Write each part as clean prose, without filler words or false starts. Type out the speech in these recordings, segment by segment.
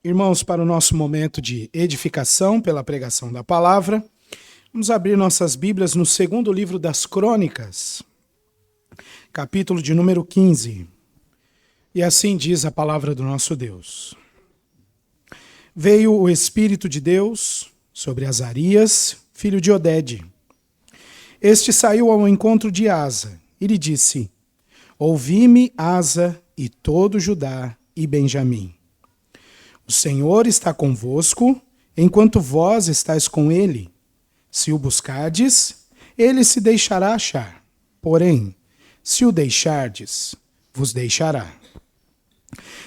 Irmãos, para o nosso momento de edificação pela pregação da palavra, vamos abrir nossas Bíblias no segundo livro das Crônicas, capítulo de número 15. E assim diz a palavra do nosso Deus. Veio o Espírito de Deus sobre Azarias, filho de Odede. Este saiu ao encontro de Asa e lhe disse: Ouvi-me, Asa, e todo Judá e Benjamim. O Senhor está convosco, enquanto vós estáis com ele. Se o buscardes, ele se deixará achar. Porém, se o deixardes, vos deixará.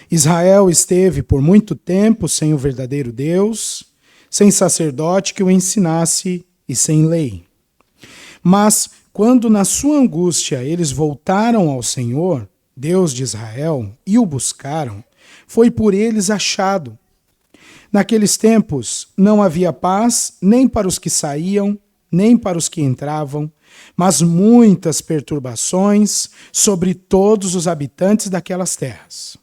Israel esteve por muito tempo sem o verdadeiro Deus, sem sacerdote que o ensinasse e sem lei. Mas, quando na sua angústia eles voltaram ao Senhor, Deus de Israel, e o buscaram, foi por eles achado. Naqueles tempos não havia paz nem para os que saíam, nem para os que entravam, mas muitas perturbações sobre todos os habitantes daquelas terras.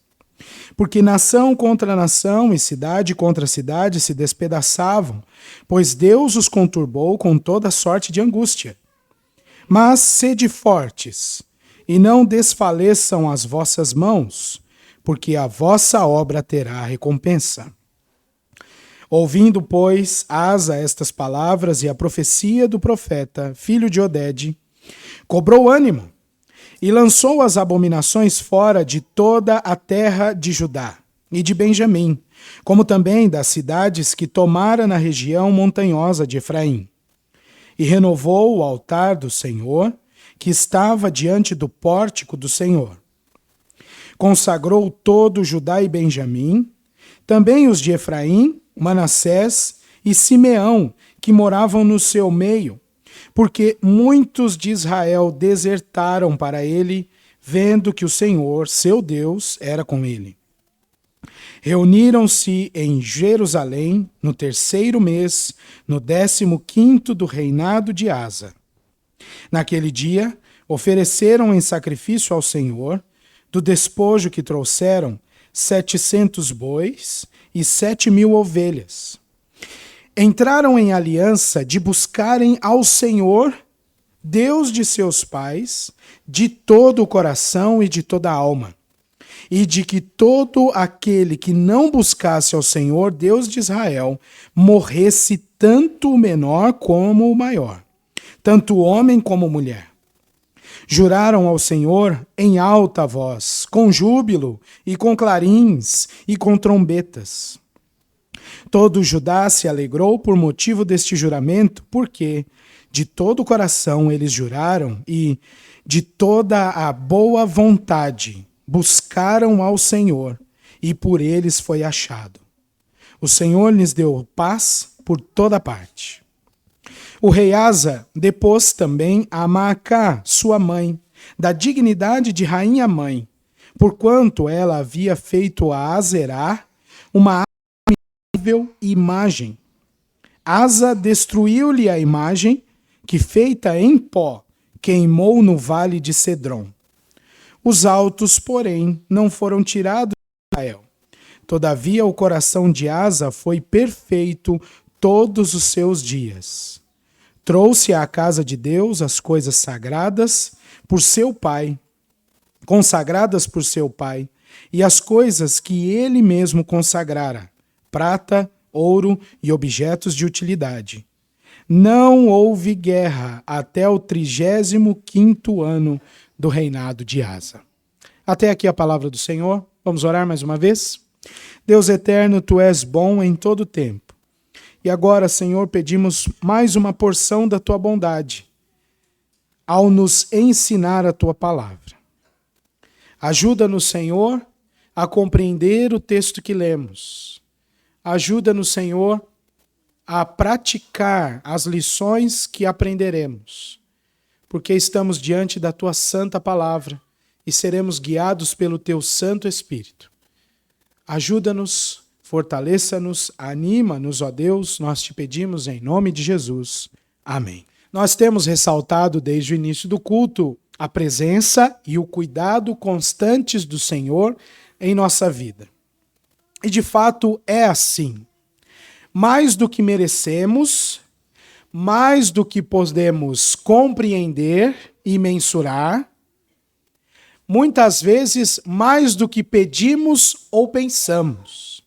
Porque nação contra nação e cidade contra cidade se despedaçavam, pois Deus os conturbou com toda sorte de angústia. Mas sede fortes, e não desfaleçam as vossas mãos, porque a vossa obra terá recompensa. Ouvindo, pois, Asa estas palavras e a profecia do profeta, filho de Odede, cobrou ânimo e lançou as abominações fora de toda a terra de Judá e de Benjamim, como também das cidades que tomara na região montanhosa de Efraim. E renovou o altar do Senhor, que estava diante do pórtico do Senhor. Consagrou todo Judá e Benjamim, também os de Efraim, Manassés e Simeão, que moravam no seu meio, porque muitos de Israel desertaram para ele, vendo que o Senhor, seu Deus, era com ele. Reuniram-se em Jerusalém no 3º mês, no 15º do reinado de Asa. Naquele dia, ofereceram em sacrifício ao Senhor, do despojo que trouxeram, 700 bois e 7.000 ovelhas. Entraram em aliança de buscarem ao Senhor, Deus de seus pais, de todo o coração e de toda a alma, e de que todo aquele que não buscasse ao Senhor, Deus de Israel, morresse tanto o menor como o maior, tanto homem como mulher. Juraram ao Senhor em alta voz, com júbilo e com clarins e com trombetas. Todo Judá se alegrou por motivo deste juramento, porque de todo o coração eles juraram e de toda a boa vontade buscaram ao Senhor, e por eles foi achado. O Senhor lhes deu paz por toda parte. O rei Asa depôs também a Maacá, sua mãe, da dignidade de rainha-mãe, porquanto ela havia feito a Azerá uma admirável imagem. Asa destruiu-lhe a imagem, que feita em pó, queimou no vale de Cedrom. Os altos, porém, não foram tirados de Israel. Todavia o coração de Asa foi perfeito todos os seus dias. Trouxe à casa de Deus as coisas sagradas por seu pai, consagradas por seu pai, e as coisas que ele mesmo consagrara, prata, ouro e objetos de utilidade. Não houve guerra até o 35º ano do reinado de Asa. Até aqui a palavra do Senhor. Vamos orar mais uma vez? Deus eterno, Tu és bom em todo tempo. E agora, Senhor, pedimos mais uma porção da Tua bondade ao nos ensinar a Tua palavra. Ajuda-nos, Senhor, a compreender o texto que lemos. Ajuda-nos, Senhor, a praticar as lições que aprenderemos, porque estamos diante da Tua santa palavra e seremos guiados pelo Teu Santo Espírito. Ajuda-nos, fortaleça-nos, anima-nos, ó Deus, nós te pedimos em nome de Jesus. Amém. Nós temos ressaltado desde o início do culto a presença e o cuidado constantes do Senhor em nossa vida. E de fato é assim. Mais do que merecemos, mais do que podemos compreender e mensurar, muitas vezes mais do que pedimos ou pensamos.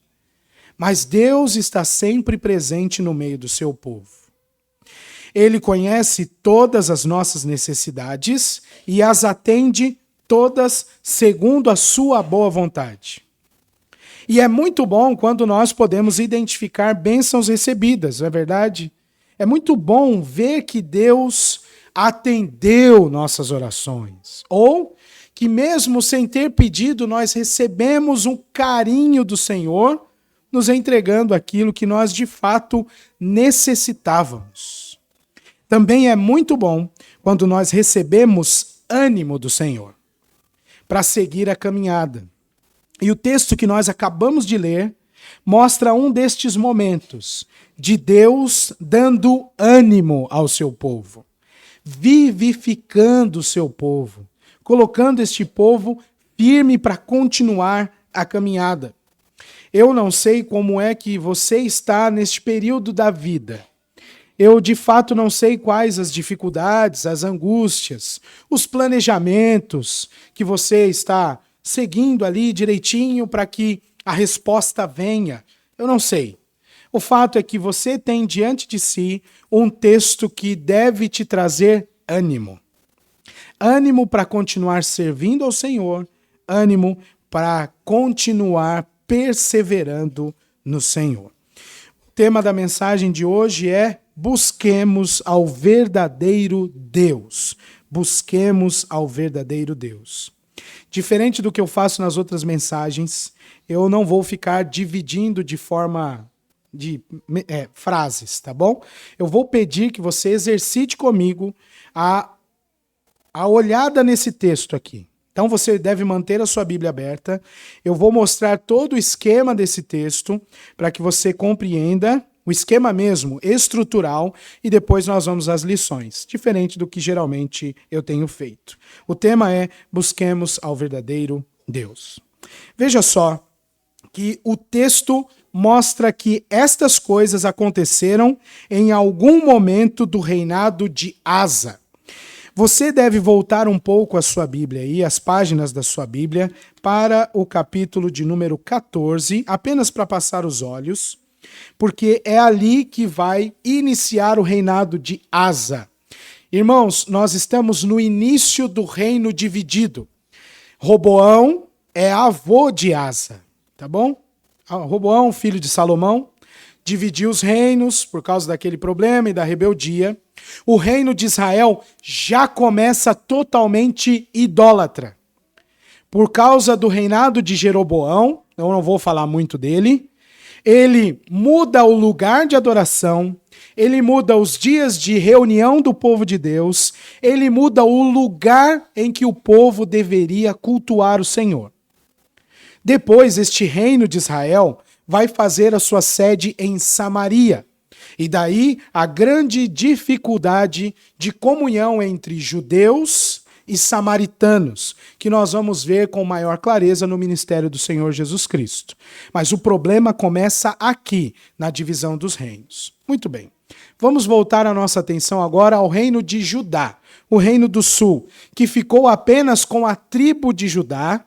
Mas Deus está sempre presente no meio do seu povo. Ele conhece todas as nossas necessidades e as atende todas segundo a sua boa vontade. E é muito bom quando nós podemos identificar bênçãos recebidas, não é verdade? É muito bom ver que Deus atendeu nossas orações. Ou que mesmo sem ter pedido, nós recebemos um carinho do Senhor, nos entregando aquilo que nós de fato necessitávamos. Também é muito bom quando nós recebemos ânimo do Senhor para seguir a caminhada. E o texto que nós acabamos de ler mostra um destes momentos de Deus dando ânimo ao seu povo, vivificando o seu povo, colocando este povo firme para continuar a caminhada. Eu não sei como é que você está neste período da vida. Eu, de fato, não sei quais as dificuldades, as angústias, os planejamentos que você está seguindo ali direitinho para que a resposta venha. Eu não sei. O fato é que você tem diante de si um texto que deve te trazer ânimo. Ânimo para continuar servindo ao Senhor, ânimo para continuar perseverando no Senhor. O tema da mensagem de hoje é: busquemos ao verdadeiro Deus. Busquemos ao verdadeiro Deus. Diferente do que eu faço nas outras mensagens, eu não vou ficar dividindo de forma de frases, tá bom? Eu vou pedir que você exercite comigo a olhada nesse texto aqui. Então você deve manter a sua Bíblia aberta. Eu vou mostrar todo o esquema desse texto para que você compreenda o esquema mesmo, estrutural, e depois nós vamos às lições, diferente do que geralmente eu tenho feito. O tema é: busquemos ao verdadeiro Deus. Veja só que o texto mostra que estas coisas aconteceram em algum momento do reinado de Asa. Você deve voltar um pouco a sua Bíblia aí, as páginas da sua Bíblia, para o capítulo de número 14, apenas para passar os olhos, porque é ali que vai iniciar o reinado de Asa. Irmãos, nós estamos no início do reino dividido. Roboão é avô de Asa, tá bom? Roboão, filho de Salomão, dividiu os reinos por causa daquele problema e da rebeldia. O reino de Israel já começa totalmente idólatra. Por causa do reinado de Jeroboão, eu não vou falar muito dele, ele muda o lugar de adoração, ele muda os dias de reunião do povo de Deus, ele muda o lugar em que o povo deveria cultuar o Senhor. Depois, este reino de Israel vai fazer a sua sede em Samaria. E daí a grande dificuldade de comunhão entre judeus e samaritanos, que nós vamos ver com maior clareza no ministério do Senhor Jesus Cristo. Mas o problema começa aqui, na divisão dos reinos. Muito bem. Vamos voltar a nossa atenção agora ao reino de Judá, o reino do sul, que ficou apenas com a tribo de Judá.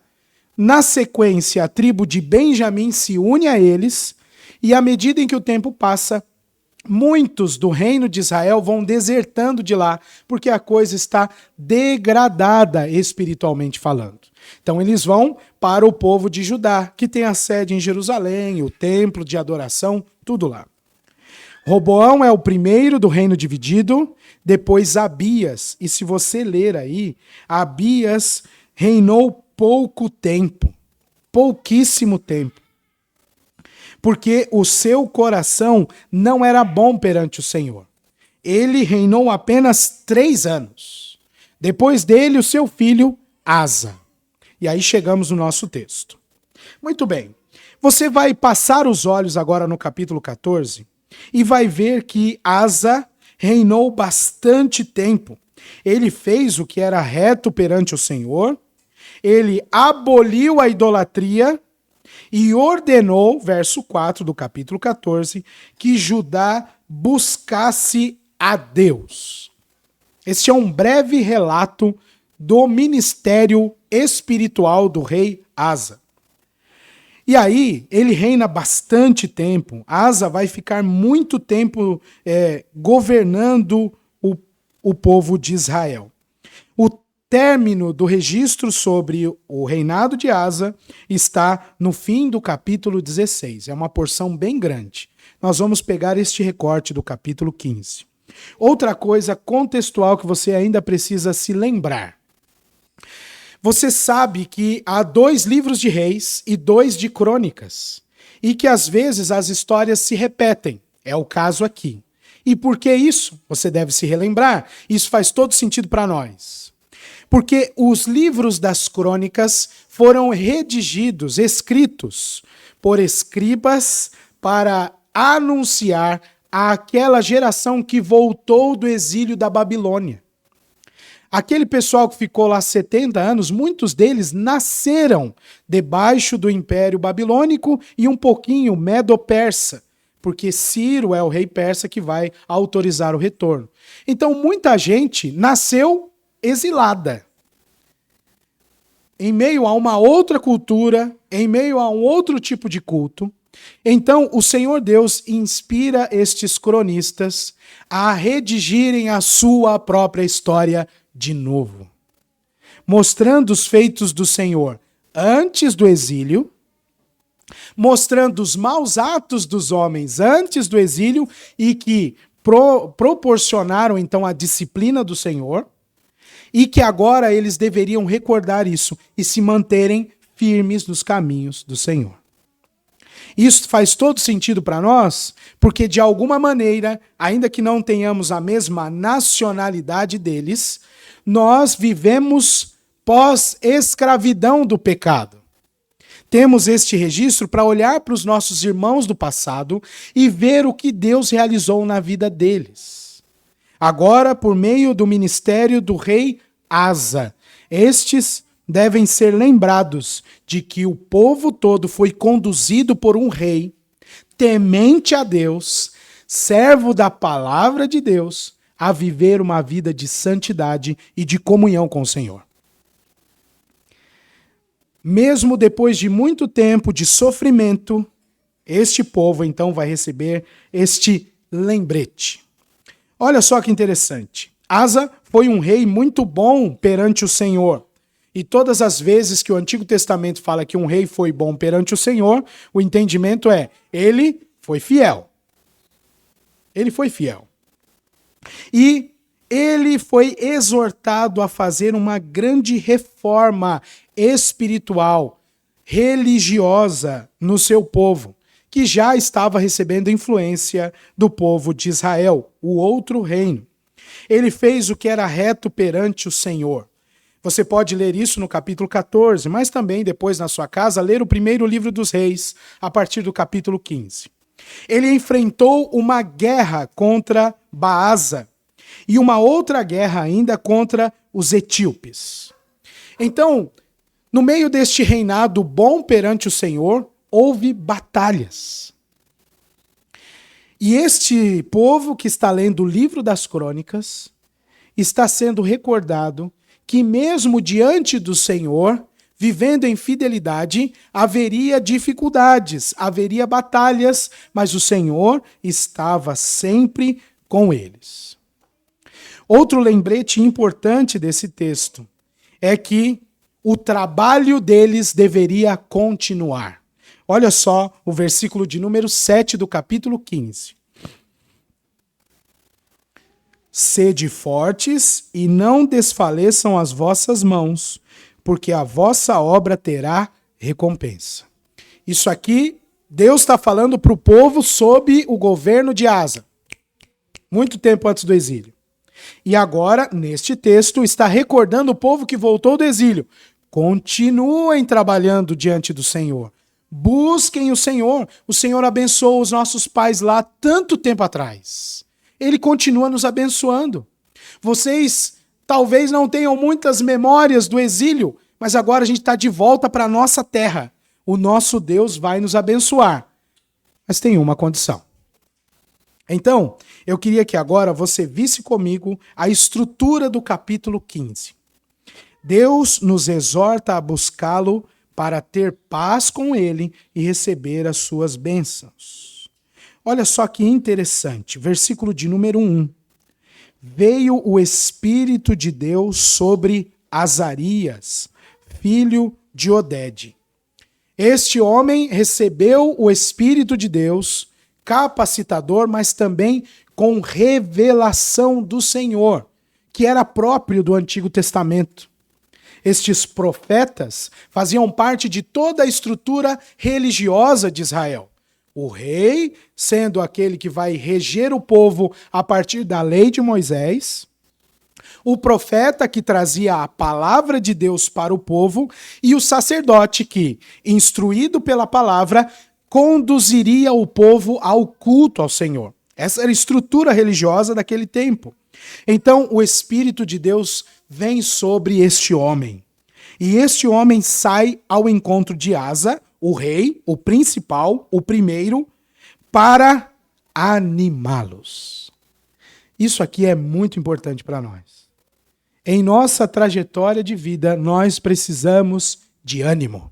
Na sequência, a tribo de Benjamim se une a eles, e à medida em que o tempo passa, muitos do reino de Israel vão desertando de lá, porque a coisa está degradada espiritualmente falando. Então eles vão para o povo de Judá, que tem a sede em Jerusalém, o templo de adoração, tudo lá. Roboão é o primeiro do reino dividido, depois Abias. E se você ler aí, Abias reinou pouco tempo, pouquíssimo tempo. Porque o seu coração não era bom perante o Senhor. Ele reinou apenas 3 anos. Depois dele, o seu filho, Asa. E aí chegamos no nosso texto. Muito bem. Você vai passar os olhos agora no capítulo 14 e vai ver que Asa reinou bastante tempo. Ele fez o que era reto perante o Senhor, ele aboliu a idolatria, E ordenou, verso 4 do capítulo 14, que Judá buscasse a Deus. Este é um breve relato do ministério espiritual do rei Asa. E aí, ele reina bastante tempo. Asa vai ficar muito tempo governando o povo de Israel. O término do registro sobre o reinado de Asa está no fim do capítulo 16. É uma porção bem grande. Nós vamos pegar este recorte do capítulo 15. Outra coisa contextual que você ainda precisa se lembrar. Você sabe que há 2 livros de reis e 2 de crônicas, e que às vezes as histórias se repetem. É o caso aqui. E por que isso? Você deve se relembrar. Isso faz todo sentido para nós. Porque os livros das crônicas foram redigidos, escritos por escribas para anunciar àquela geração que voltou do exílio da Babilônia. Aquele pessoal que ficou lá 70 anos, muitos deles nasceram debaixo do Império Babilônico e um pouquinho Medo-Persa, porque Ciro é o rei persa que vai autorizar o retorno. Então muita gente nasceu exilada, em meio a uma outra cultura, em meio a um outro tipo de culto. Então o Senhor Deus inspira estes cronistas a redigirem a sua própria história de novo, mostrando os feitos do Senhor antes do exílio, mostrando os maus atos dos homens antes do exílio e que proporcionaram então a disciplina do Senhor, e que agora eles deveriam recordar isso e se manterem firmes nos caminhos do Senhor. Isso faz todo sentido para nós, porque de alguma maneira, ainda que não tenhamos a mesma nacionalidade deles, nós vivemos pós-escravidão do pecado. Temos este registro para olhar para os nossos irmãos do passado e ver o que Deus realizou na vida deles. Agora, por meio do ministério do rei Asa, estes devem ser lembrados de que o povo todo foi conduzido por um rei, temente a Deus, servo da palavra de Deus, a viver uma vida de santidade e de comunhão com o Senhor. Mesmo depois de muito tempo de sofrimento, este povo então vai receber este lembrete. Olha só que interessante. Asa foi um rei muito bom perante o Senhor. E todas as vezes que o Antigo Testamento fala que um rei foi bom perante o Senhor, o entendimento é, ele foi fiel. Ele foi fiel. E ele foi exortado a fazer uma grande reforma espiritual, religiosa no seu povo, que já estava recebendo influência do povo de Israel, o outro reino. Ele fez o que era reto perante o Senhor. Você pode ler isso no capítulo 14, mas também depois na sua casa ler o primeiro livro dos reis, a partir do capítulo 15. Ele enfrentou uma guerra contra Baasa e uma outra guerra ainda contra os etíopes. Então, no meio deste reinado bom perante o Senhor, houve batalhas. E este povo que está lendo o livro das crônicas está sendo recordado que mesmo diante do Senhor, vivendo em fidelidade, haveria dificuldades, haveria batalhas, mas o Senhor estava sempre com eles. Outro lembrete importante desse texto é que o trabalho deles deveria continuar. Olha só o versículo de número 7 do capítulo 15. Sede fortes e não desfaleçam as vossas mãos, porque a vossa obra terá recompensa. Isso aqui, Deus está falando para o povo sob o governo de Asa, muito tempo antes do exílio. E agora, neste texto, está recordando o povo que voltou do exílio. Continuem trabalhando diante do Senhor. Busquem o Senhor abençoou os nossos pais lá tanto tempo atrás. Ele continua nos abençoando. Vocês talvez não tenham muitas memórias do exílio, mas agora a gente está de volta para a nossa terra. o nosso Deus vai nos abençoar. Mas tem uma condição. Então, eu queria que agora você visse comigo a estrutura do capítulo 15. Deus nos exorta a buscá-lo para ter paz com ele e receber as suas bênçãos. Olha só que interessante, versículo de número 1. Veio o Espírito de Deus sobre Azarias, filho de Odede. Este homem recebeu o Espírito de Deus, capacitador, mas também com revelação do Senhor, que era próprio do Antigo Testamento. Estes profetas faziam parte de toda a estrutura religiosa de Israel. O rei, sendo aquele que vai reger o povo a partir da lei de Moisés, o profeta que trazia a palavra de Deus para o povo e o sacerdote que, instruído pela palavra, conduziria o povo ao culto ao Senhor. Essa era a estrutura religiosa daquele tempo. Então, o Espírito de Deus vem sobre este homem. E este homem sai ao encontro de Asa, o rei, o principal, o primeiro, para animá-los. Isso aqui é muito importante para nós. Em nossa trajetória de vida, nós precisamos de ânimo.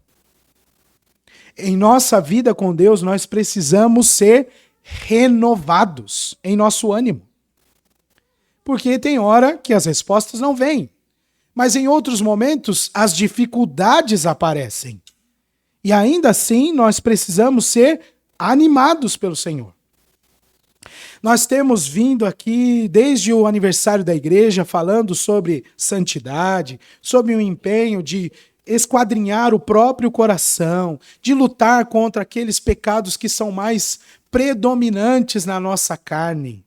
Em nossa vida com Deus, nós precisamos ser renovados em nosso ânimo. Porque tem hora que as respostas não vêm. Mas em outros momentos, as dificuldades aparecem. E ainda assim, nós precisamos ser animados pelo Senhor. Nós temos vindo aqui, desde o aniversário da igreja, falando sobre santidade, sobre o empenho de esquadrinhar o próprio coração, de lutar contra aqueles pecados que são mais predominantes na nossa carne.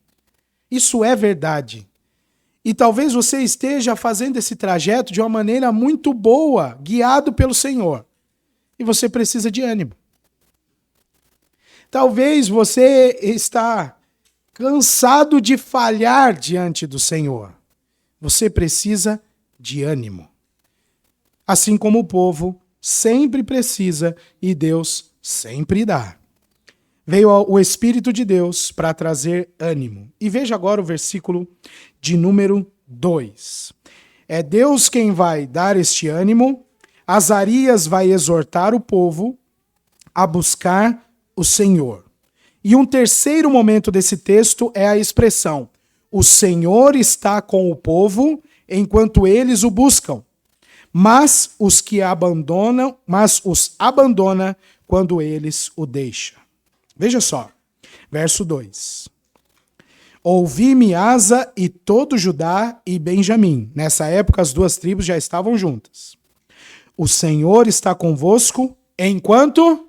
Isso é verdade. E talvez você esteja fazendo esse trajeto de uma maneira muito boa, guiado pelo Senhor. E você precisa de ânimo. Talvez você está cansado de falhar diante do Senhor. Você precisa de ânimo. Assim como o povo sempre precisa e Deus sempre dá. Veio o Espírito de Deus para trazer ânimo. E veja agora o versículo de número 2. É Deus quem vai dar este ânimo. Azarias vai exortar o povo a buscar o Senhor. E um terceiro momento desse texto é a expressão: o Senhor está com o povo enquanto eles o buscam, mas os abandona quando eles o deixam. Veja só, verso 2. Ouvi-me Asa e todo Judá e Benjamim. Nessa época as duas tribos já estavam juntas. O Senhor está convosco enquanto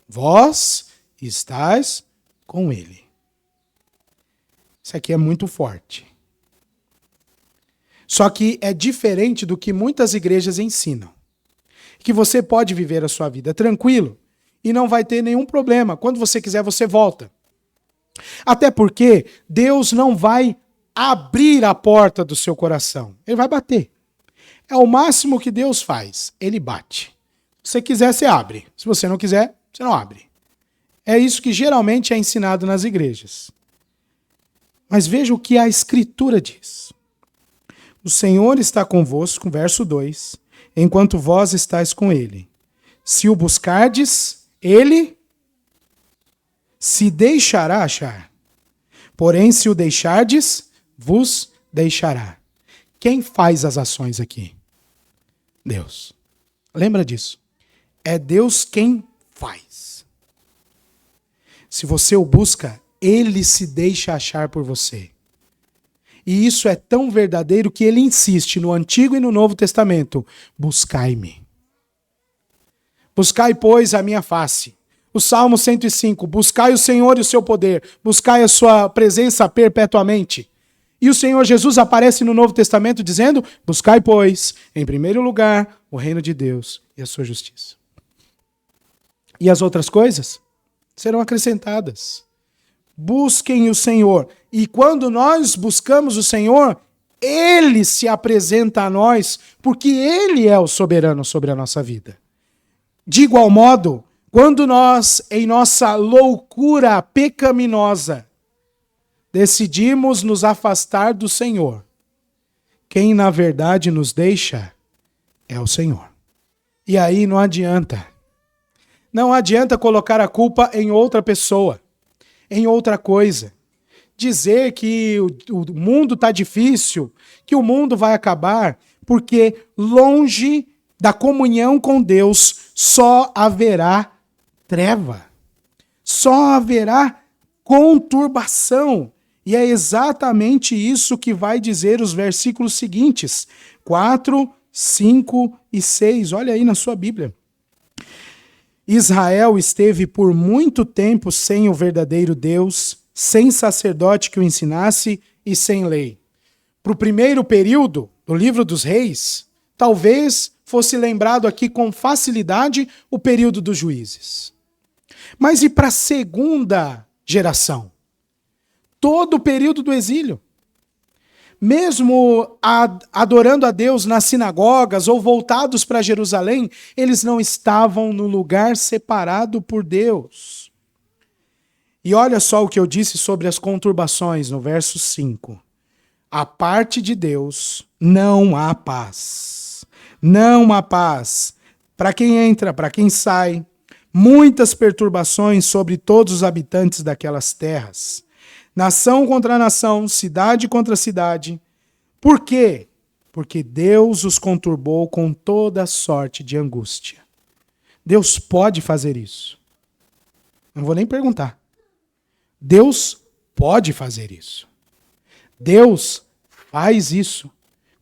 vós estáis com ele. Isso aqui é muito forte. Só que é diferente do que muitas igrejas ensinam. Que você pode viver a sua vida tranquilo e não vai ter nenhum problema. Quando você quiser, você volta. Até porque Deus não vai abrir a porta do seu coração. Ele vai bater. É o máximo que Deus faz. Ele bate. Se você quiser, você abre. Se você não quiser, você não abre. É isso que geralmente é ensinado nas igrejas. Mas veja o que a Escritura diz. O Senhor está convosco, verso 2, enquanto vós estáis com ele. Se o buscardes, ele se deixará achar. Porém, se o deixardes, vos deixará. Quem faz as ações aqui? Deus. Lembra disso. É Deus quem faz. Se você o busca, ele se deixa achar por você. E isso é tão verdadeiro que ele insiste no Antigo e no Novo Testamento: buscai-me. Buscai, pois, a minha face. O Salmo 105, buscai o Senhor e o seu poder, buscai a sua presença perpetuamente. E o Senhor Jesus aparece no Novo Testamento dizendo: buscai, pois, em primeiro lugar, o reino de Deus e a sua justiça. E as outras coisas serão acrescentadas. Busquem o Senhor. E quando nós buscamos o Senhor, ele se apresenta a nós, porque ele é o soberano sobre a nossa vida. De igual modo, quando nós, em nossa loucura pecaminosa, decidimos nos afastar do Senhor, quem na verdade nos deixa é o Senhor. E aí não adianta. Não adianta colocar a culpa em outra pessoa, em outra coisa. Dizer que o mundo está difícil, que o mundo vai acabar, porque longe da comunhão com Deus só haverá treva, só haverá conturbação. E é exatamente isso que vai dizer os versículos seguintes, 4, 5 e 6. Olha aí na sua Bíblia. Israel esteve por muito tempo sem o verdadeiro Deus, sem sacerdote que o ensinasse e sem lei. Para o primeiro período do livro dos reis, talvez fosse lembrado aqui com facilidade o período dos juízes. Mas e para a segunda geração? Todo o período do exílio. Mesmo adorando a Deus nas sinagogas ou voltados para Jerusalém, eles não estavam no lugar separado por Deus. E olha só o que eu disse sobre as conturbações no verso 5. A parte de Deus não há paz. Não há paz. Para quem entra, para quem sai, muitas perturbações sobre todos os habitantes daquelas terras. Nação contra nação, cidade contra cidade. Por quê? Porque Deus os conturbou com toda sorte de angústia. Deus pode fazer isso. Não vou nem perguntar. Deus pode fazer isso. Deus faz isso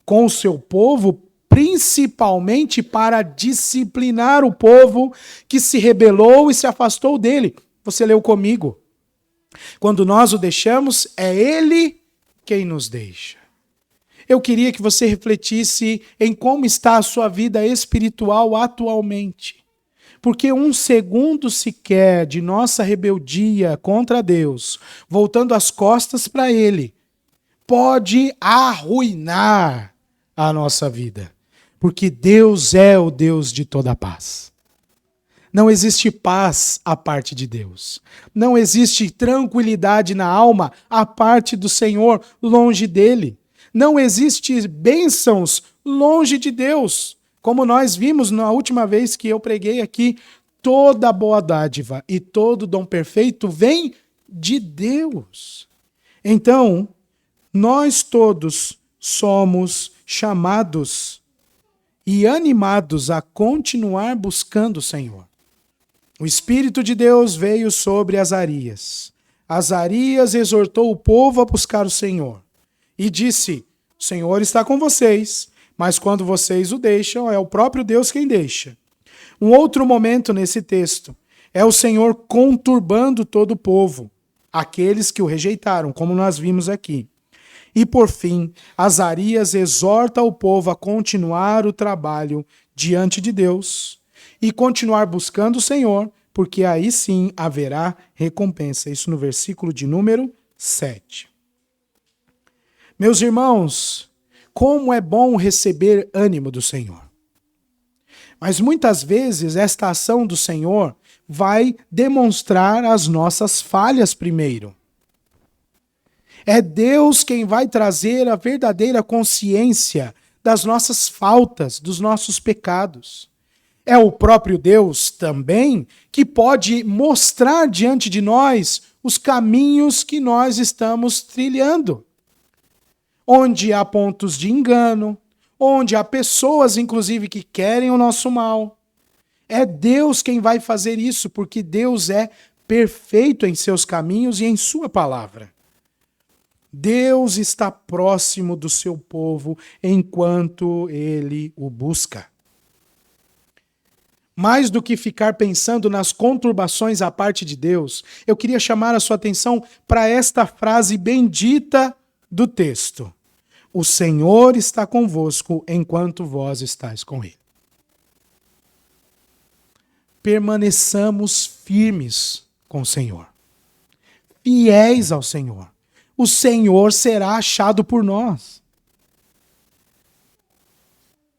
com o seu povo, principalmente para disciplinar o povo que se rebelou e se afastou dele. Você leu comigo. Quando nós o deixamos, é Ele quem nos deixa. Eu queria que você refletisse em como está a sua vida espiritual atualmente. Porque um segundo sequer de nossa rebeldia contra Deus, voltando as costas para Ele, pode arruinar a nossa vida. Porque Deus é o Deus de toda paz. Não existe paz à parte de Deus. Não existe tranquilidade na alma à parte do Senhor, longe dele. Não existe bênçãos longe de Deus. Como nós vimos na última vez que eu preguei aqui, toda boa dádiva e todo dom perfeito vem de Deus. Então, nós todos somos chamados e animados a continuar buscando o Senhor. O Espírito de Deus veio sobre Azarias. Azarias exortou o povo a buscar o Senhor e disse: o Senhor está com vocês, mas quando vocês o deixam, é o próprio Deus quem deixa. Um outro momento nesse texto é o Senhor conturbando todo o povo, aqueles que o rejeitaram, como nós vimos aqui. E por fim, Azarias exorta o povo a continuar o trabalho diante de Deus e continuar buscando o Senhor, porque aí sim haverá recompensa. Isso no versículo de número 7. Meus irmãos, como é bom receber ânimo do Senhor. Mas muitas vezes esta ação do Senhor vai demonstrar as nossas falhas primeiro. É Deus quem vai trazer a verdadeira consciência das nossas faltas, dos nossos pecados. É o próprio Deus também que pode mostrar diante de nós os caminhos que nós estamos trilhando. Onde há pontos de engano, onde há pessoas, inclusive, que querem o nosso mal. É Deus quem vai fazer isso, porque Deus é perfeito em seus caminhos e em sua palavra. Deus está próximo do seu povo enquanto ele o busca. Mais do que ficar pensando nas conturbações à parte de Deus, eu queria chamar a sua atenção para esta frase bendita do texto. O Senhor está convosco enquanto vós estáis com Ele. Permaneçamos firmes com o Senhor, fiéis ao Senhor. O Senhor será achado por nós.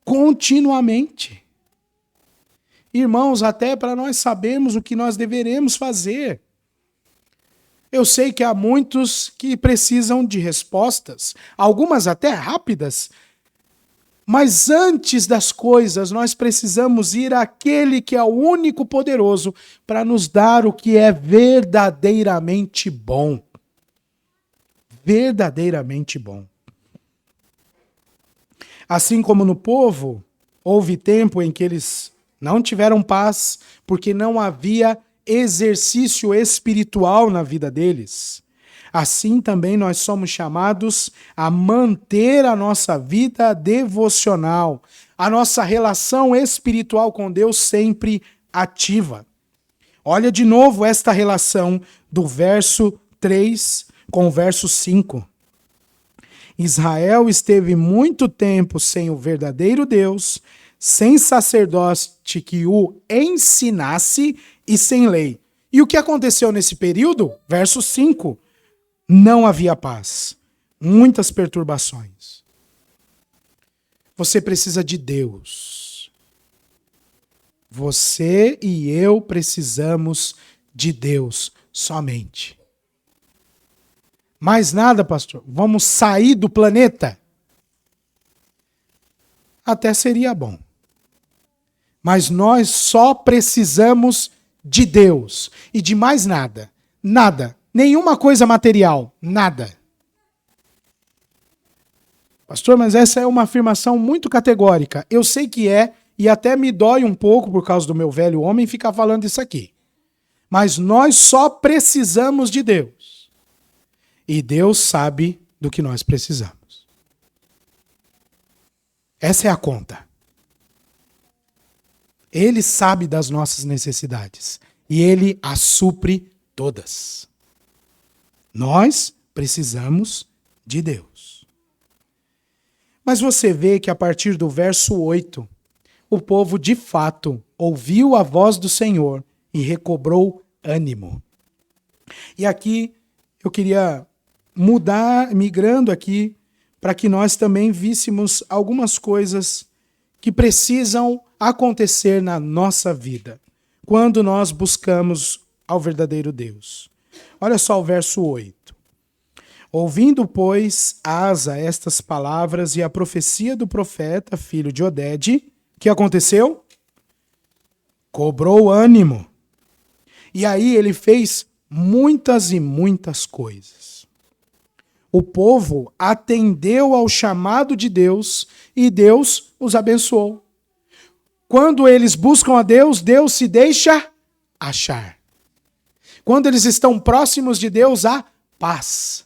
Continuamente. irmãos, até para nós sabermos o que nós deveremos fazer. Eu sei que há muitos que precisam de respostas, algumas até rápidas, mas antes das coisas, nós precisamos ir àquele que é o único poderoso para nos dar o que é verdadeiramente bom. Verdadeiramente bom. Assim como no povo, houve tempo em que eles não tiveram paz, porque não havia exercício espiritual na vida deles. Assim também nós somos chamados a manter a nossa vida devocional, a nossa relação espiritual com Deus sempre ativa. Olha de novo esta relação do verso 3 com o verso 5. Israel esteve muito tempo sem o verdadeiro Deus, sem sacerdote que o ensinasse e sem lei. E o que aconteceu nesse período? Verso 5. Não havia paz. Muitas perturbações. Você precisa de Deus. Você e eu precisamos de Deus somente. Mais nada, pastor? Vamos sair do planeta? Até seria bom. Mas nós só precisamos de Deus e de mais nada. Nada. Nenhuma coisa material. Nada. Pastor, mas essa é uma afirmação muito categórica. Eu sei que é, e até me dói um pouco por causa do meu velho homem ficar falando isso aqui. Mas nós só precisamos de Deus. E Deus sabe do que nós precisamos. Essa é a conta. Ele sabe das nossas necessidades. E Ele as supre todas. Nós precisamos de Deus. Mas você vê que a partir do verso 8, o povo de fato ouviu a voz do Senhor e recobrou ânimo. E aqui eu queria migrando aqui, para que nós também víssemos algumas coisas que precisam acontecer na nossa vida, quando nós buscamos ao verdadeiro Deus. Olha só o verso 8. Ouvindo, pois, Asa estas palavras e a profecia do profeta, filho de Oded, o que aconteceu? Cobrou ânimo. E aí ele fez muitas e muitas coisas. O povo atendeu ao chamado de Deus e Deus os abençoou. Quando eles buscam a Deus, Deus se deixa achar. Quando eles estão próximos de Deus, há paz,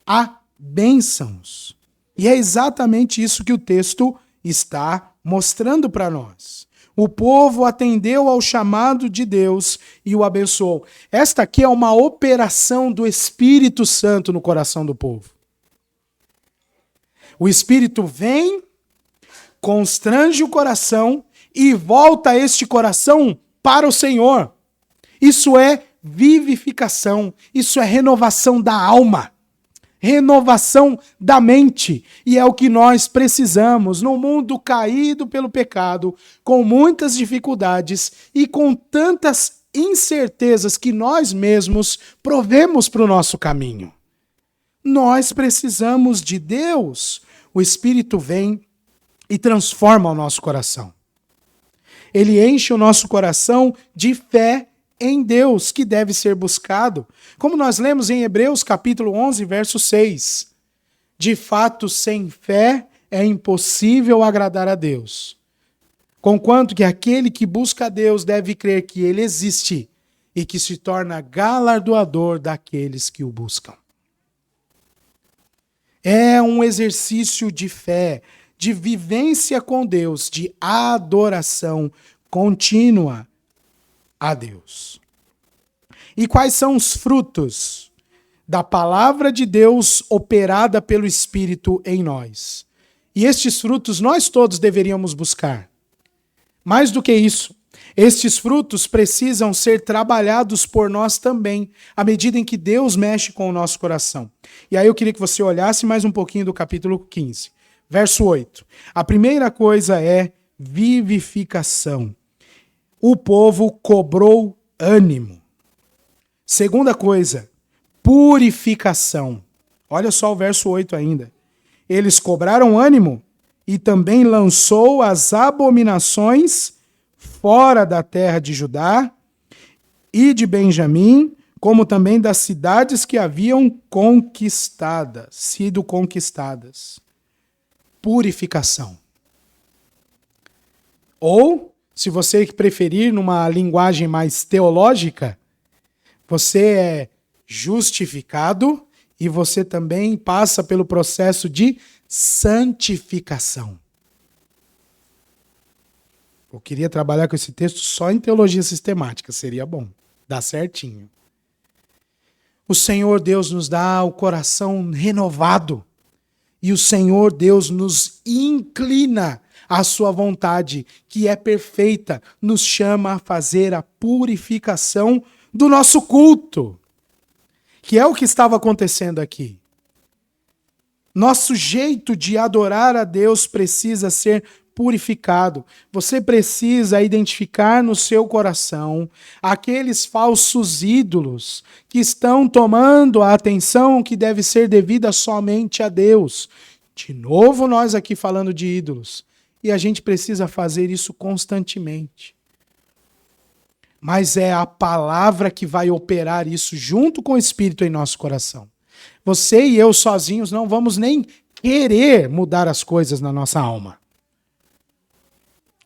há bênçãos. E é exatamente isso que o texto está mostrando para nós. O povo atendeu ao chamado de Deus e o abençoou. Esta aqui é uma operação do Espírito Santo no coração do povo. O Espírito vem, constrange o coração e volta este coração para o Senhor. Isso é vivificação, isso é renovação da alma, renovação da mente. E é o que nós precisamos num mundo caído pelo pecado, com muitas dificuldades e com tantas incertezas que nós mesmos provemos para o nosso caminho. Nós precisamos de Deus. O Espírito vem e transforma o nosso coração. Ele enche o nosso coração de fé em Deus, que deve ser buscado. Como nós lemos em Hebreus capítulo 11, verso 6. De fato, sem fé é impossível agradar a Deus. Conquanto que aquele que busca a Deus deve crer que Ele existe e que se torna galardoador daqueles que o buscam. É um exercício de fé, de vivência com Deus, de adoração contínua a Deus. E quais são os frutos da palavra de Deus operada pelo Espírito em nós? E estes frutos nós todos deveríamos buscar. Mais do que isso, estes frutos precisam ser trabalhados por nós também, à medida em que Deus mexe com o nosso coração. E aí eu queria que você olhasse mais um pouquinho do capítulo 15, verso 8. A primeira coisa é vivificação. o povo cobrou ânimo. Segunda coisa, purificação. Olha só o verso 8 ainda. Eles cobraram ânimo e também lançou as abominações fora da terra de Judá e de Benjamim, como também das cidades que haviam sido conquistadas. Purificação. Ou, se você preferir numa linguagem mais teológica, você é justificado e você também passa pelo processo de santificação. Eu queria trabalhar com esse texto só em teologia sistemática, seria bom, dá certinho. O Senhor Deus nos dá o coração renovado e o Senhor Deus nos inclina à sua vontade, que é perfeita, nos chama a fazer a purificação do nosso culto, que é o que estava acontecendo aqui. Nosso jeito de adorar a Deus precisa ser purificado. Você precisa identificar no seu coração aqueles falsos ídolos que estão tomando a atenção que deve ser devida somente a Deus. De novo, nós aqui falando de ídolos. E a gente precisa fazer isso constantemente. Mas é a palavra que vai operar isso junto com o Espírito em nosso coração. Você e eu sozinhos não vamos nem querer mudar as coisas na nossa alma.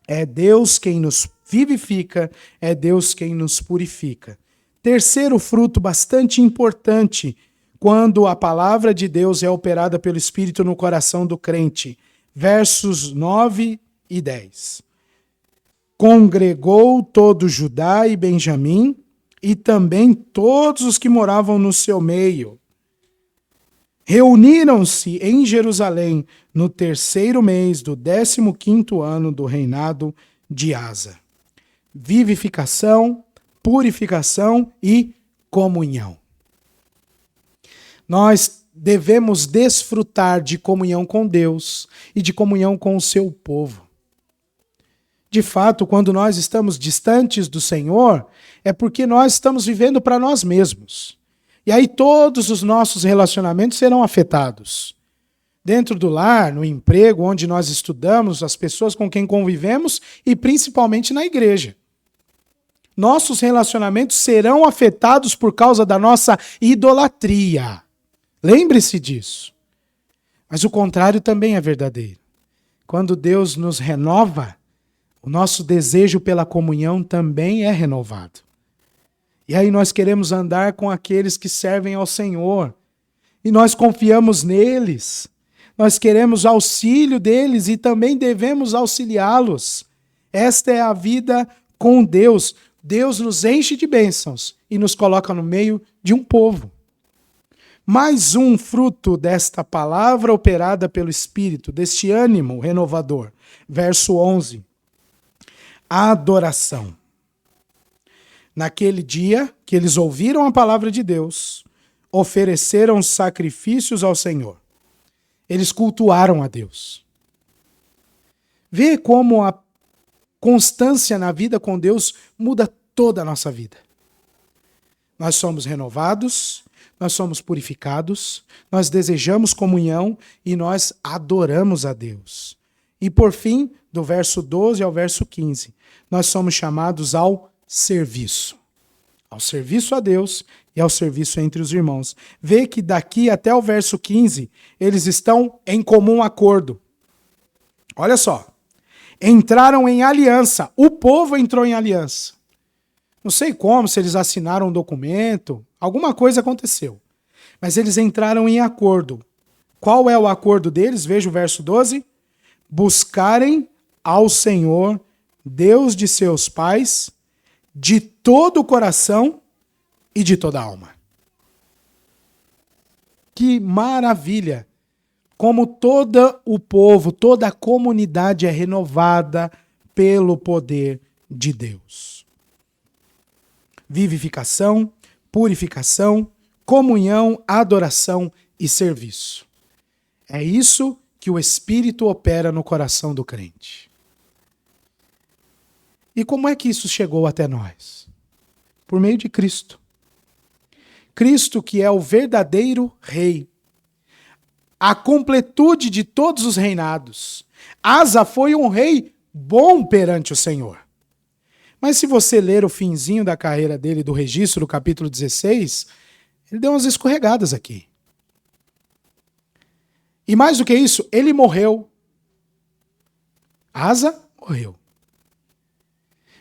É Deus quem nos vivifica, é Deus quem nos purifica. Terceiro fruto bastante importante quando a palavra de Deus é operada pelo Espírito no coração do crente. Versos 9 e 10. Congregou todo Judá e Benjamim e também todos os que moravam no seu meio. Reuniram-se em Jerusalém no 3º mês do 15º ano do reinado de Asa. Vivificação, purificação e comunhão. Nós devemos desfrutar de comunhão com Deus e de comunhão com o seu povo. De fato, quando nós estamos distantes do Senhor, é porque nós estamos vivendo para nós mesmos. E aí todos os nossos relacionamentos serão afetados. Dentro do lar, no emprego, onde nós estudamos, as pessoas com quem convivemos e principalmente na igreja. Nossos relacionamentos serão afetados por causa da nossa idolatria. Lembre-se disso. Mas o contrário também é verdadeiro. Quando Deus nos renova, o nosso desejo pela comunhão também é renovado. E aí nós queremos andar com aqueles que servem ao Senhor. E nós confiamos neles. Nós queremos auxílio deles e também devemos auxiliá-los. Esta é a vida com Deus. Deus nos enche de bênçãos e nos coloca no meio de um povo. Mais um fruto desta palavra operada pelo Espírito, deste ânimo renovador. Verso 11. A adoração. Naquele dia que eles ouviram a palavra de Deus, ofereceram sacrifícios ao Senhor. Eles cultuaram a Deus. Vê como a constância na vida com Deus muda toda a nossa vida. Nós somos renovados, nós somos purificados, nós desejamos comunhão e nós adoramos a Deus. E por fim, do verso 12 ao verso 15, nós somos chamados ao serviço. Ao serviço a Deus e ao serviço entre os irmãos. Vê que daqui até o verso 15, eles estão em comum acordo. Olha só. Entraram em aliança. O povo entrou em aliança. Não sei como, se eles assinaram um documento, alguma coisa aconteceu. Mas eles entraram em acordo. Qual é o acordo deles? Veja o verso 12. Buscarem ao Senhor, Deus de seus pais, de todo o coração e de toda a alma. Que maravilha! Como todo o povo, toda a comunidade é renovada pelo poder de Deus. Vivificação, purificação, comunhão, adoração e serviço. É isso que o Espírito opera no coração do crente. E como é que isso chegou até nós? Por meio de Cristo. Cristo, que é o verdadeiro rei. A completude de todos os reinados. Asa foi um rei bom perante o Senhor. Mas se você ler o finzinho da carreira dele, do registro, do capítulo 16, ele deu umas escorregadas aqui. E mais do que isso, ele morreu. Asa morreu.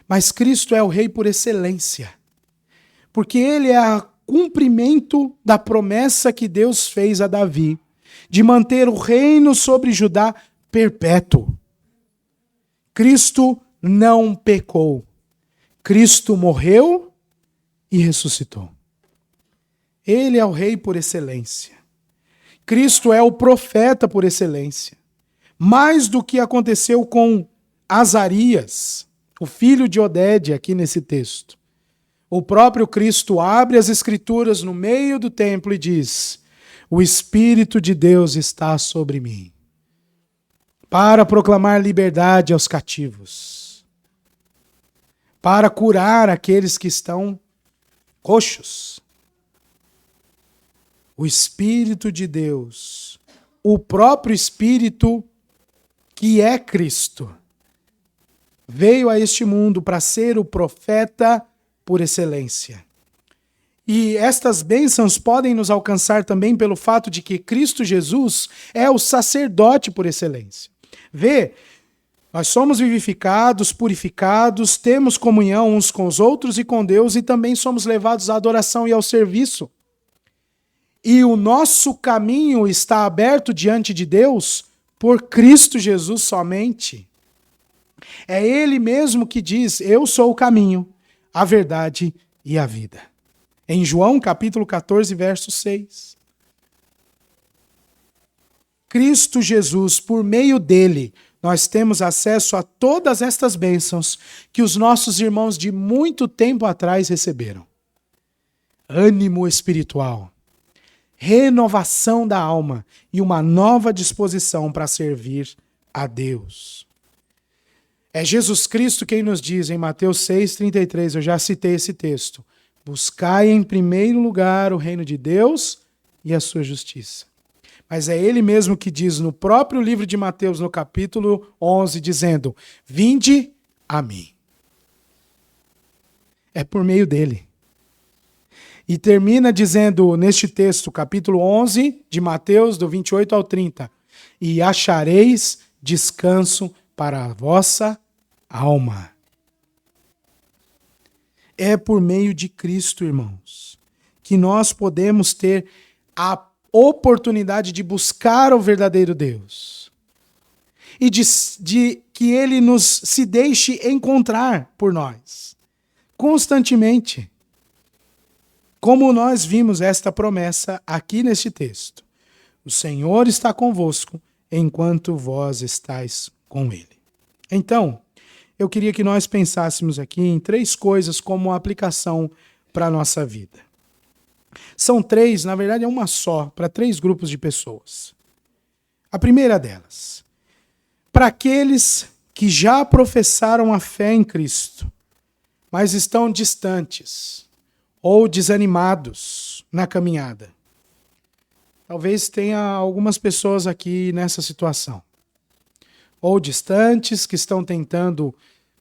Mas Cristo é o rei por excelência. Porque ele é o cumprimento da promessa que Deus fez a Davi, de manter o reino sobre Judá perpétuo. Cristo não pecou. Cristo morreu e ressuscitou. Ele é o rei por excelência. Cristo é o profeta por excelência. Mais do que aconteceu com Azarias, o filho de Odede, aqui nesse texto. O próprio Cristo abre as Escrituras no meio do templo e diz: o Espírito de Deus está sobre mim, para proclamar liberdade aos cativos, para curar aqueles que estão coxos. O Espírito de Deus, o próprio Espírito que é Cristo, veio a este mundo para ser o profeta por excelência. E estas bênçãos podem nos alcançar também pelo fato de que Cristo Jesus é o sacerdote por excelência. Vê, nós somos vivificados, purificados, temos comunhão uns com os outros e com Deus, e também somos levados à adoração e ao serviço. E o nosso caminho está aberto diante de Deus por Cristo Jesus somente. É Ele mesmo que diz: eu sou o caminho, a verdade e a vida. Em João capítulo 14, verso 6. Cristo Jesus, por meio dele, nós temos acesso a todas estas bênçãos que os nossos irmãos de muito tempo atrás receberam. Ânimo espiritual, renovação da alma e uma nova disposição para servir a Deus. É Jesus Cristo quem nos diz em Mateus 6,33, eu já citei esse texto: buscai em primeiro lugar o reino de Deus e a sua justiça. Mas é ele mesmo que diz no próprio livro de Mateus, no capítulo 11, dizendo: vinde a mim. É por meio dele. E termina dizendo neste texto, capítulo 11 de Mateus, do 28 ao 30, e achareis descanso para a vossa alma. É por meio de Cristo, irmãos, que nós podemos ter a oportunidade de buscar o verdadeiro Deus. E de que ele nos se deixe encontrar por nós, constantemente. Como nós vimos esta promessa aqui neste texto: o Senhor está convosco enquanto vós estáis com ele. Então, eu queria que nós pensássemos aqui em 3 coisas como aplicação para a nossa vida. São 3, na verdade é uma só, para 3 grupos de pessoas. A primeira delas: para aqueles que já professaram a fé em Cristo, mas estão distantes ou desanimados na caminhada. Talvez tenha algumas pessoas aqui nessa situação. Ou distantes, que estão tentando,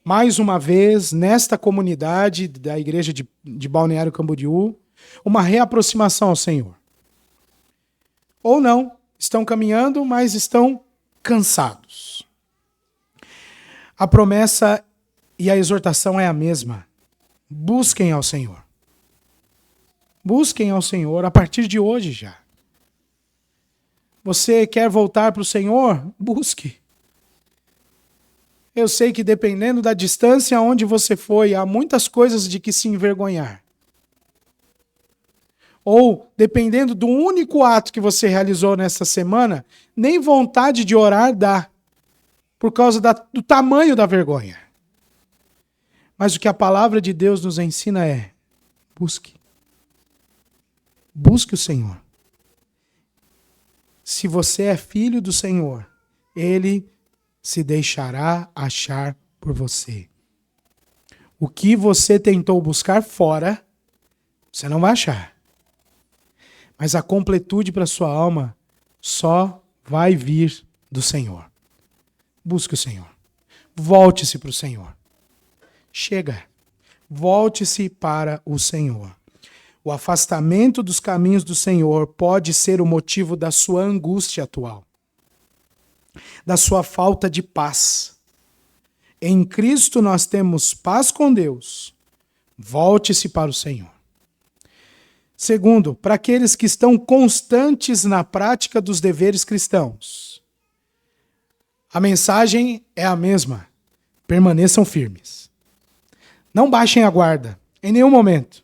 mais uma vez, nesta comunidade da igreja de Balneário Camboriú, uma reaproximação ao Senhor. Ou não, estão caminhando, mas estão cansados. A promessa e a exortação é a mesma. Busquem ao Senhor. Busquem ao Senhor a partir de hoje já. Você quer voltar para o Senhor? Busque. Eu sei que dependendo da distância onde você foi, há muitas coisas de que se envergonhar. Ou, dependendo do único ato que você realizou nesta semana, nem vontade de orar dá, por causa do tamanho da vergonha. Mas o que a palavra de Deus nos ensina é: busque. Busque o Senhor. Se você é filho do Senhor, Ele se deixará achar por você. O que você tentou buscar fora, você não vai achar. Mas a completude para sua alma só vai vir do Senhor. Busque o Senhor. Volte-se para o Senhor. Chega. Volte-se para o Senhor. O afastamento dos caminhos do Senhor pode ser o motivo da sua angústia atual, da sua falta de paz. Em Cristo nós temos paz com Deus. Volte-se para o Senhor. Segundo, para aqueles que estão constantes na prática dos deveres cristãos, a mensagem é a mesma. Permaneçam firmes. Não baixem a guarda, em nenhum momento.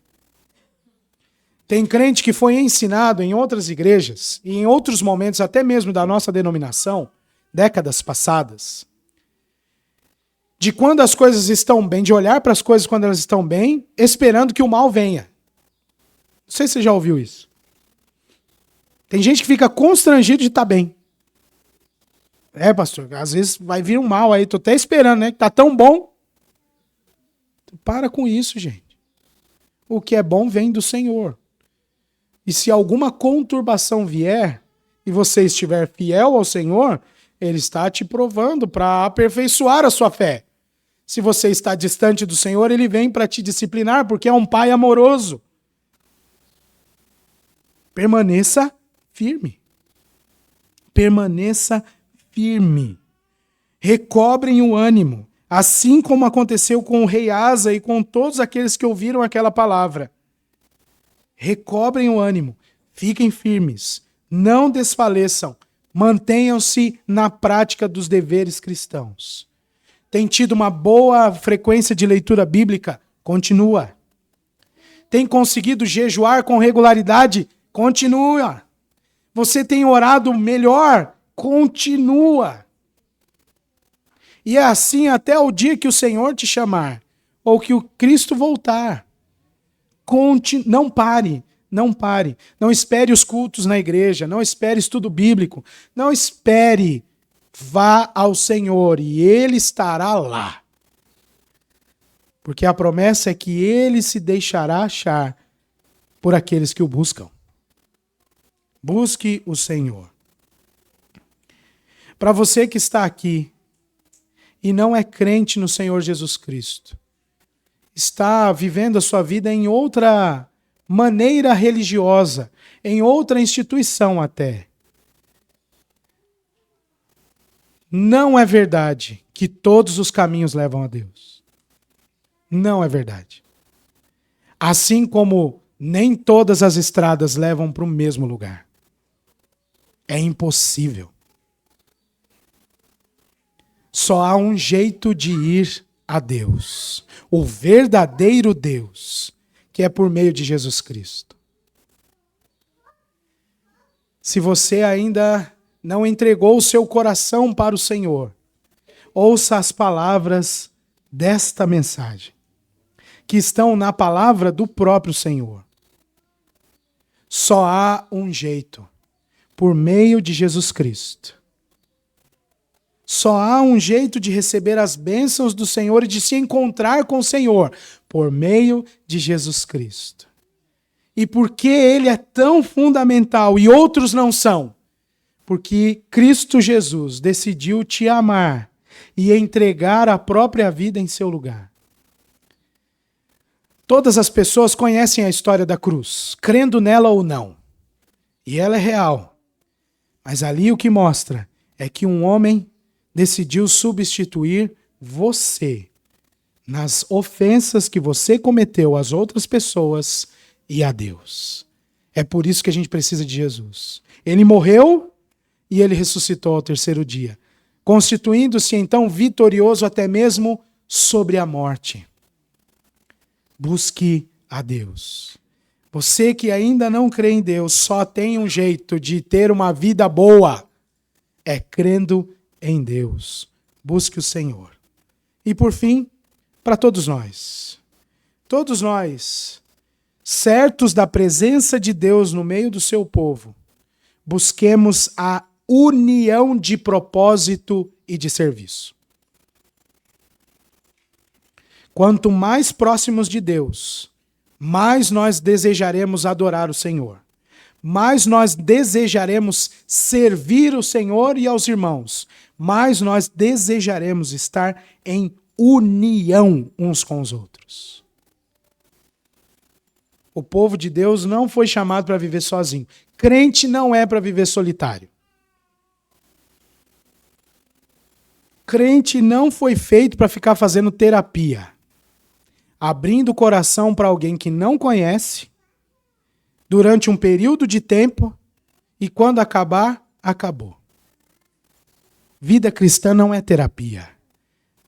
Tem crente que foi ensinado em outras igrejas, e em outros momentos, até mesmo da nossa denominação, décadas passadas, de quando as coisas estão bem, de olhar para as coisas quando elas estão bem, esperando que o mal venha. Não sei se você já ouviu isso. Tem gente que fica constrangido de estar bem. Pastor, às vezes vai vir um mal aí, tô até esperando, né? Que tá tão bom. Para com isso, gente. O que é bom vem do Senhor. E se alguma conturbação vier, e você estiver fiel ao Senhor, Ele está te provando para aperfeiçoar a sua fé. Se você está distante do Senhor, Ele vem para te disciplinar, porque é um Pai amoroso. Permaneça firme. Permaneça firme. Recobrem o ânimo, assim como aconteceu com o rei Asa e com todos aqueles que ouviram aquela palavra. Recobrem o ânimo, fiquem firmes, não desfaleçam, mantenham-se na prática dos deveres cristãos. Tem tido uma boa frequência de leitura bíblica? Continua. Tem conseguido jejuar com regularidade? Continua. Você tem orado melhor? Continua. E é assim até o dia que o Senhor te chamar, ou que o Cristo voltar. Não pare, não pare. Não espere os cultos na igreja, não espere estudo bíblico, não espere. Vá ao Senhor e Ele estará lá. Porque a promessa é que Ele se deixará achar por aqueles que o buscam. Busque o Senhor. Para você que está aqui e não é crente no Senhor Jesus Cristo, está vivendo a sua vida em outra maneira religiosa, em outra instituição até. Não é verdade que todos os caminhos levam a Deus. Não é verdade. Assim como nem todas as estradas levam para o mesmo lugar. É impossível. Só há um jeito de ir a Deus. O verdadeiro Deus, que é por meio de Jesus Cristo. Se você ainda não entregou o seu coração para o Senhor, ouça as palavras desta mensagem, que estão na palavra do próprio Senhor. Só há um jeito, por meio de Jesus Cristo. Só há um jeito de receber as bênçãos do Senhor e de se encontrar com o Senhor, por meio de Jesus Cristo. E por que ele é tão fundamental e outros não são? Porque Cristo Jesus decidiu te amar e entregar a própria vida em seu lugar. Todas as pessoas conhecem a história da cruz, crendo nela ou não. E ela é real. Mas ali o que mostra é que um homem decidiu substituir você nas ofensas que você cometeu às outras pessoas e a Deus. É por isso que a gente precisa de Jesus. Ele morreu e ele ressuscitou ao terceiro dia, constituindo-se então vitorioso até mesmo sobre a morte. Busque a Deus. Você que ainda não crê em Deus, só tem um jeito de ter uma vida boa. É crendo em Deus. Busque o Senhor. E por fim, para todos nós, certos da presença de Deus no meio do seu povo, busquemos a união de propósito e de serviço. Quanto mais próximos de Deus, mais nós desejaremos adorar o Senhor. Mais nós desejaremos servir o Senhor e aos irmãos. Mais nós desejaremos estar em união uns com os outros. O povo de Deus não foi chamado para viver sozinho. Crente não é para viver solitário. Crente não foi feito para ficar fazendo terapia, abrindo o coração para alguém que não conhece, durante um período de tempo, e quando acabar, acabou. Vida cristã não é terapia.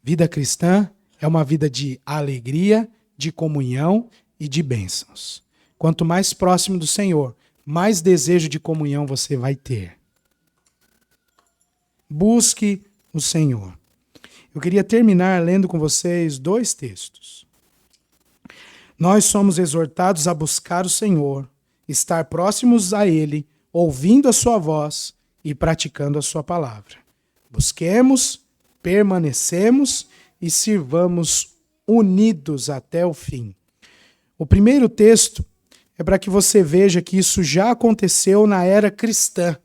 Vida cristã é uma vida de alegria, de comunhão e de bênçãos. Quanto mais próximo do Senhor, mais desejo de comunhão você vai ter. Busque o Senhor. Eu queria terminar lendo com vocês 2 textos. Nós somos exortados a buscar o Senhor, estar próximos a Ele, ouvindo a sua voz e praticando a sua palavra. Busquemos, permanecemos e sirvamos unidos até o fim. O primeiro texto é para que você veja que isso já aconteceu na era cristã.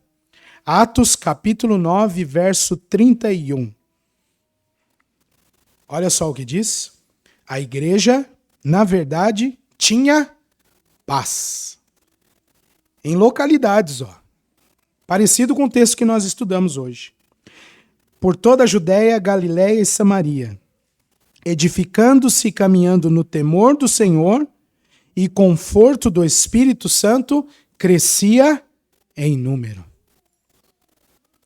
Atos capítulo 9, verso 31. Olha só o que diz. A igreja, na verdade, tinha paz. Em localidades, parecido com o texto que nós estudamos hoje. Por toda a Judéia, Galiléia e Samaria, edificando-se e caminhando no temor do Senhor e conforto do Espírito Santo, crescia em número.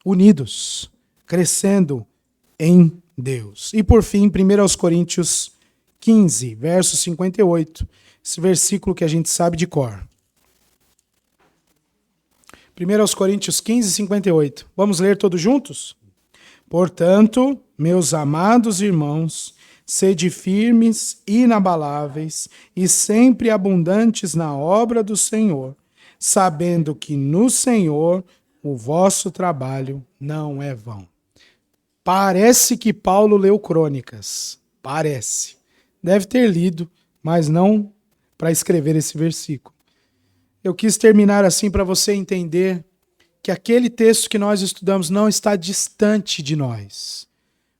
Unidos, crescendo em Deus. E por fim, 1 Coríntios 15, verso 58, esse versículo que a gente sabe de cor. 1 Coríntios 15, 58. Vamos ler todos juntos? Portanto, meus amados irmãos, sede firmes, inabaláveis e sempre abundantes na obra do Senhor, sabendo que no Senhor o vosso trabalho não é vão. Parece que Paulo leu Crônicas. Parece. Deve ter lido, mas não para escrever esse versículo. Eu quis terminar assim para você entender que aquele texto que nós estudamos não está distante de nós.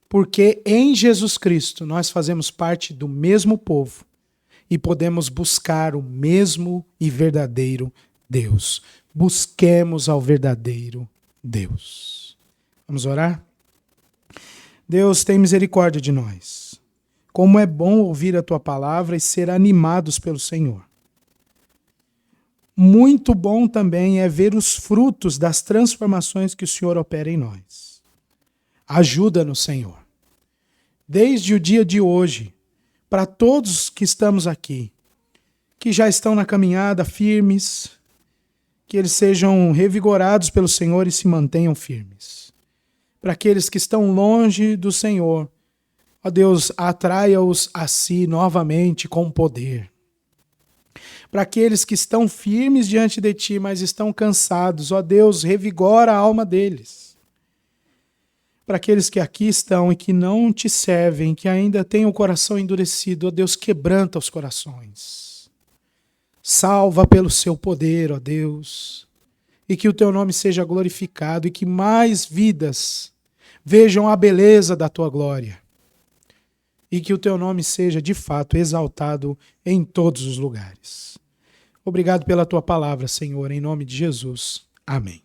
Porque em Jesus Cristo nós fazemos parte do mesmo povo e podemos buscar o mesmo e verdadeiro Deus. Busquemos ao verdadeiro Deus. Vamos orar? Deus, tem misericórdia de nós. Como é bom ouvir a tua palavra e ser animados pelo Senhor. Muito bom também é ver os frutos das transformações que o Senhor opera em nós. Ajuda-nos, Senhor. Desde o dia de hoje, para todos que estamos aqui, que já estão na caminhada firmes, que eles sejam revigorados pelo Senhor e se mantenham firmes. Para aqueles que estão longe do Senhor, ó Deus, atraia-os a si novamente com poder. Para aqueles que estão firmes diante de ti, mas estão cansados, ó Deus, revigora a alma deles. Para aqueles que aqui estão e que não te servem, que ainda têm o coração endurecido, ó Deus, quebranta os corações. Salva pelo seu poder, ó Deus, e que o teu nome seja glorificado e que mais vidas vejam a beleza da tua glória. E que o teu nome seja, de fato, exaltado em todos os lugares. Obrigado pela tua palavra, Senhor, em nome de Jesus. Amém.